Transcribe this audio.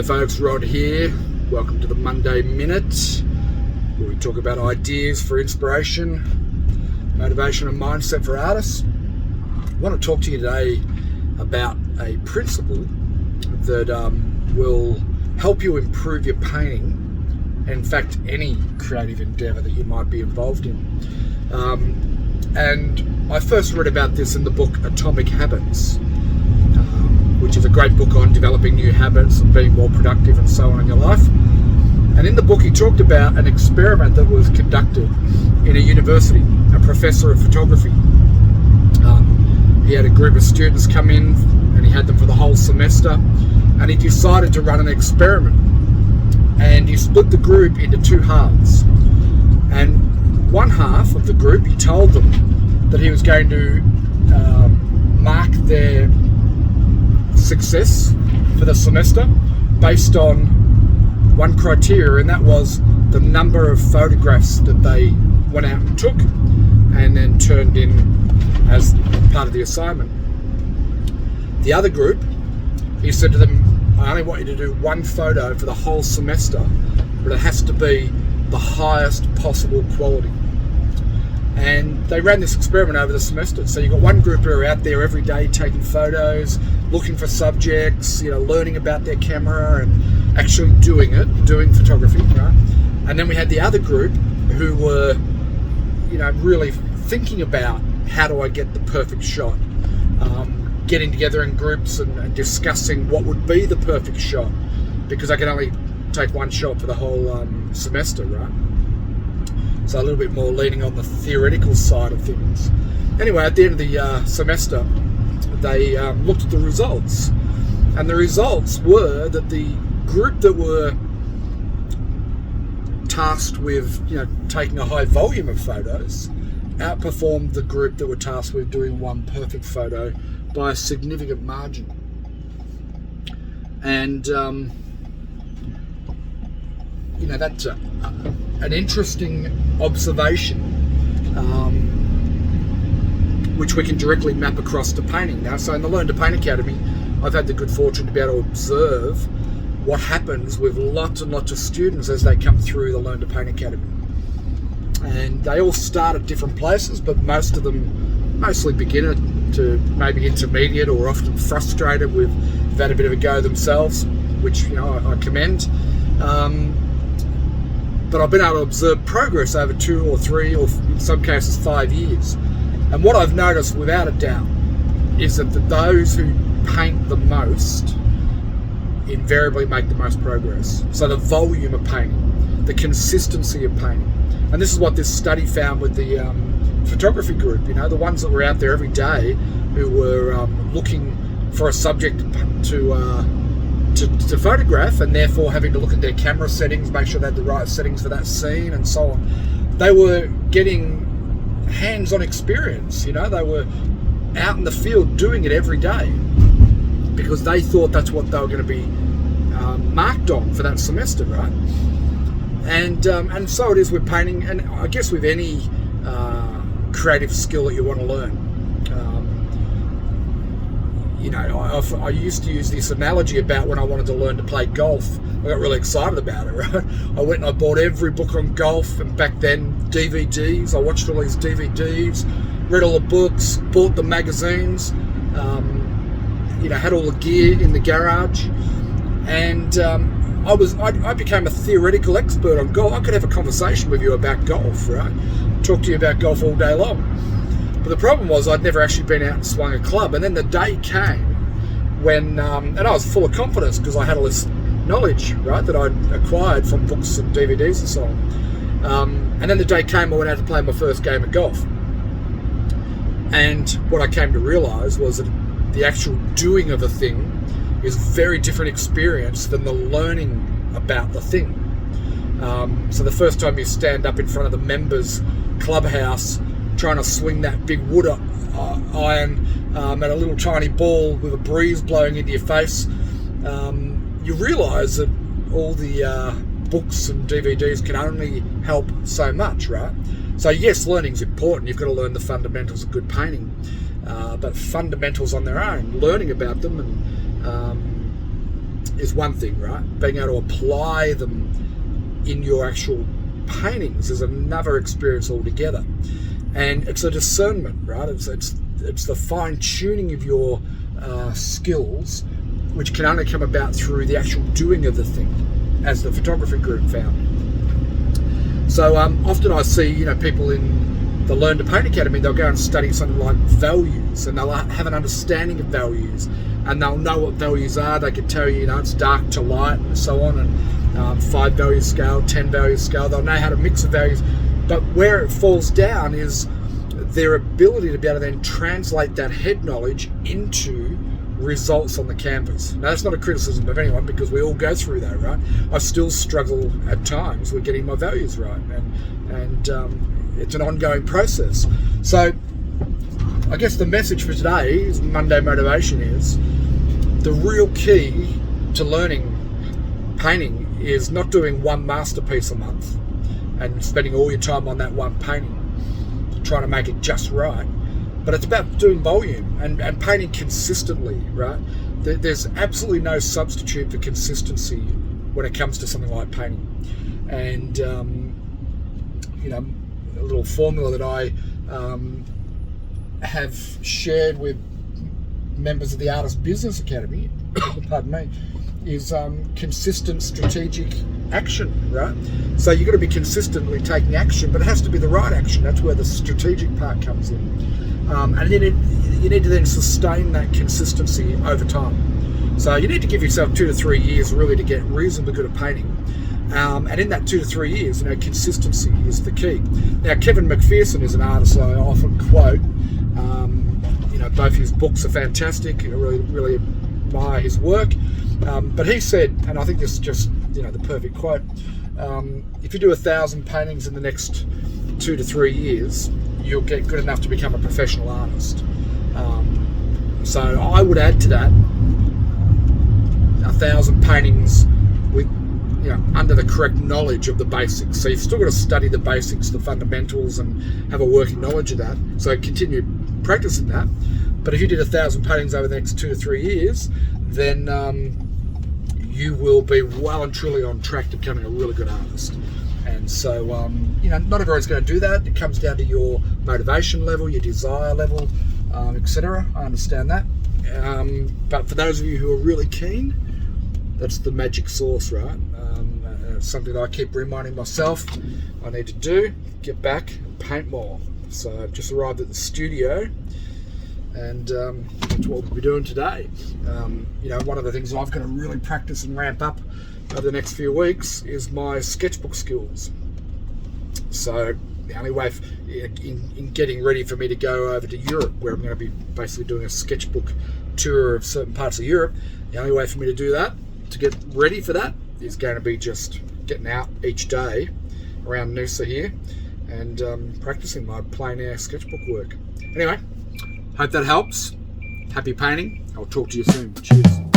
G'day folks, Rod here. Welcome to the Monday Minute, where we talk about ideas for inspiration, motivation and mindset for artists. I want to talk to you today about a principle that will help you improve your painting, and in fact any creative endeavour that you might be involved in. And I first read about this in the book Atomic Habits, which is a great book on developing new habits and being more productive and so on in your life. And in the book he talked about an experiment that was conducted in a university, a professor of photography. He had a group of students come in and he had them for the whole semester, and he decided to run an experiment, and he split the group into two halves. And one half of the group, he told them that he was going to mark their success for the semester based on one criteria, and that was the number of photographs that they went out and took and then turned in as part of the assignment. The other group, he said to them, I only want you to do one photo for the whole semester, but it has to be the highest possible quality. And they ran this experiment over the semester. So you've got one group who are out there every day taking photos, looking for subjects, learning about their camera and actually doing photography, right? And then we had the other group who were, really thinking about how do I get the perfect shot, getting together in groups and discussing what would be the perfect shot, because I can only take one shot for the whole semester, right? So a little bit more leaning on the theoretical side of things. Anyway, at the end of the semester, they looked at the results, and the results were that the group that were tasked with taking a high volume of photos outperformed the group that were tasked with doing one perfect photo by a significant margin. And that's an interesting observation, which we can directly map across to painting now. So in the Learn to Paint Academy, I've had the good fortune to be able to observe what happens with lots and lots of students as they come through the Learn to Paint Academy. And they all start at different places, but most of them mostly beginner to maybe intermediate, or often frustrated with they've had a bit of a go themselves, which I commend. But I've been able to observe progress over 2 or 3 or in some cases 5 years. And what I've noticed without a doubt is that those who paint the most invariably make the most progress. So the volume of painting, the consistency of painting. And this is what this study found with the photography group, the ones that were out there every day who were looking for a subject to photograph, and therefore having to look at their camera settings, make sure they had the right settings for that scene and so on. They were getting hands-on experience, they were out in the field doing it every day because they thought that's what they were going to be marked on for that semester, right? And so it is with painting, and I guess with any creative skill that you want to learn. I used to use this analogy about when I wanted to learn to play golf. I got really excited about it, right? I went and I bought every book on golf, and back then DVDs. I watched all these DVDs, read all the books, bought the magazines, had all the gear in the garage, and I became a theoretical expert on golf. I could have a conversation with you about golf, right? Talk to you about golf all day long. But the problem was I'd never actually been out and swung a club. And then the day came when, and I was full of confidence because I had all this knowledge, right, that I'd acquired from books and DVDs and so on. And then the day came when I had to play my first game of golf. And what I came to realise was that the actual doing of a thing is a very different experience than the learning about the thing. So the first time you stand up in front of the members' clubhouse trying to swing that big wood iron at a little tiny ball with a breeze blowing into your face, you realise that all the books and DVDs can only help so much, right? So yes, learning's important. You've got to learn the fundamentals of good painting, but fundamentals on their own, learning about them and is one thing, right? Being able to apply them in your actual paintings is another experience altogether. And it's a discernment, right? It's the fine-tuning of your skills, which can only come about through the actual doing of the thing, as the photography group found. So often I see, people in the Learn to Paint Academy, they'll go and study something like values, and they'll have an understanding of values, and they'll know what values are. They can tell you, it's dark to light and so on, and 5 value scale, 10 value scale. They'll know how to mix the values, but where it falls down is their ability to be able to then translate that head knowledge into results on the canvas. Now, that's not a criticism of anyone, because we all go through that, right? I still struggle at times with getting my values right, and it's an ongoing process. So I guess the message for today is Monday Motivation is the real key to learning painting is not doing one masterpiece a month and spending all your time on that one painting, trying to make it just right. But it's about doing volume and painting consistently, right? There's absolutely no substitute for consistency when it comes to something like painting. And, a little formula that I have shared with members of the Artist Business Academy, pardon me, is consistent strategic action, right? So you've got to be consistently taking action, but it has to be the right action. That's where the strategic part comes in. And then you need to then sustain that consistency over time. So you need to give yourself 2 to 3 years really to get reasonably good at painting. And in that 2 to 3 years, consistency is the key. Now, Kevin McPherson is an artist I often quote. Both his books are fantastic. I really admire his work. But he said, and I think this is just the perfect quote, if you do 1,000 paintings in the next 2 to 3 years, you'll get good enough to become a professional artist. So I would add to that 1,000 paintings with under the correct knowledge of the basics. So you've still got to study the basics, the fundamentals, and have a working knowledge of that. So continue practicing that. But if you did 1,000 paintings over the next 2 to 3 years, then you will be well and truly on track to becoming a really good artist. And so, not everyone's going to do that. It comes down to your motivation level, your desire level, etc. I understand that. But for those of you who are really keen, that's the magic sauce, right? It's something that I keep reminding myself I need to do, get back and paint more. So I've just arrived at the studio, and that's what we'll be doing today. One of the things I've got to really practice and ramp up over the next few weeks is my sketchbook skills. So the only way in getting ready for me to go over to Europe, where I'm going to be basically doing a sketchbook tour of certain parts of Europe, the only way for me to do that, to get ready for that, is going to be just getting out each day around Noosa here and practicing my plein air sketchbook work. Anyway, hope that helps. Happy painting. I'll talk to you soon. Cheers.